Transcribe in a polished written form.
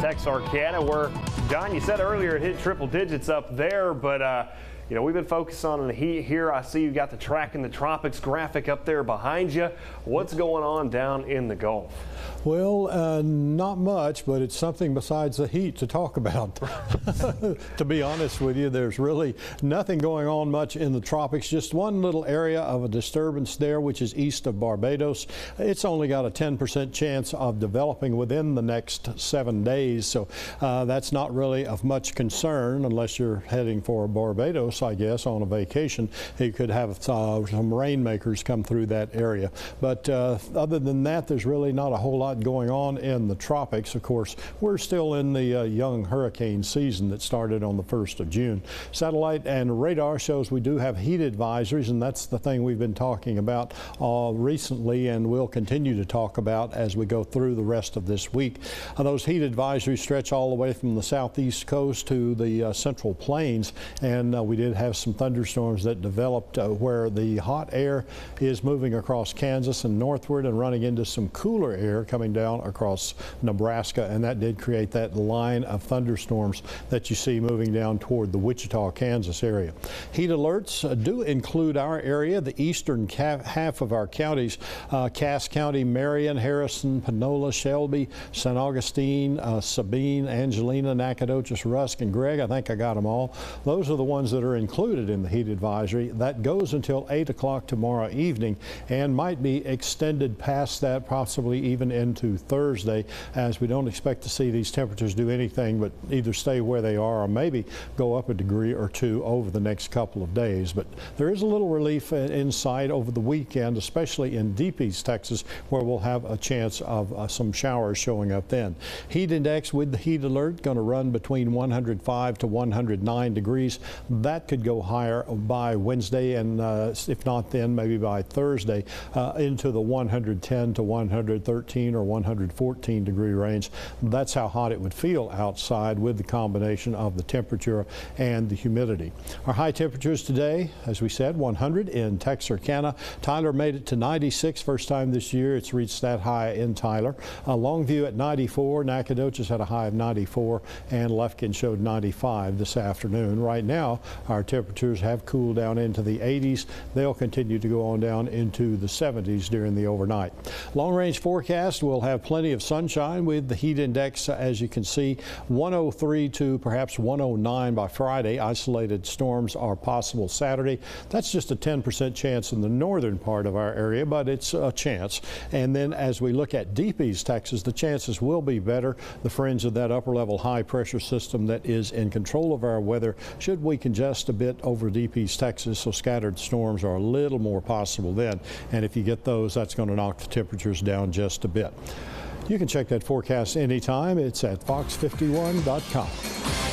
Texarkana, where, John, you said earlier it hit triple digits up there, but you know, we've been focused on the heat here. I see you got the track in the tropics graphic up there behind you. What's going on down in the Gulf? Well, not much, but it's something besides the heat to talk about. To be honest with you, there's really nothing going on much in the tropics. Just one little area of a disturbance there, which is east of Barbados. It's only got a 10% chance of developing within the next 7 days, so that's not really of much concern unless you're heading for Barbados, I guess, on a vacation. You could have some rainmakers come through that area. But other than that, there's really not a whole lot going on in the tropics. Of course, we're still in the young hurricane season that started on the 1st of June. Satellite and radar shows we do have heat advisories, and that's the thing we've been talking about recently and we'll continue to talk about as we go through the rest of this week. Those heat advisories stretch all the way from the southeast coast to the central plains, and we did have some thunderstorms that developed where the hot air is moving across Kansas and northward and running into some cooler air coming down across Nebraska, and that did create that line of thunderstorms that you see moving down toward the Wichita, Kansas area. Heat alerts do include our area, the eastern half of our counties, Cass County, Marion, Harrison, Panola, Shelby, St. Augustine, Sabine, Angelina, Nacogdoches, Rusk, and Gregg. I think I got them all. Those are the ones that are included in the heat advisory. That goes until 8 o'clock tomorrow evening and might be extended past that, possibly even into Thursday, as we don't expect to see these temperatures do anything but either stay where they are or maybe go up a degree or two over the next couple of days. But there is a little relief in sight over the weekend, especially in Deep East Texas, where we'll have a chance of some showers showing up then. Heat index with the heat alert going to run between 105 to 109 degrees. That could go higher by Wednesday, and if not then, maybe by Thursday, into the 110 to 113 or 114 degree range. That's how hot it would feel outside with the combination of the temperature and the humidity. Our high temperatures today, as we said, 100 in Texarkana. Tyler made it to 96, first time this year it's reached that high in Tyler. Longview at 94, Nacogdoches had a high of 94, and Lufkin showed 95 this afternoon. Right now, our temperatures have cooled down into the 80s. They'll continue to go on down into the 70s during the overnight. Long range forecast, we'll have plenty of sunshine with the heat index, as you can see, 103 to perhaps 109 by Friday. Isolated storms are possible Saturday. That's just a 10% chance in the northern part of our area, but it's a chance. And then as we look at Deep East Texas, the chances will be better. The fringe of that upper level high pressure system that is in control of our weather should weaken just a bit over Deep East Texas, so scattered storms are a little more possible then. And if you get those, that's going to knock the temperatures down just a bit. You can check that forecast anytime. It's at fox51.com.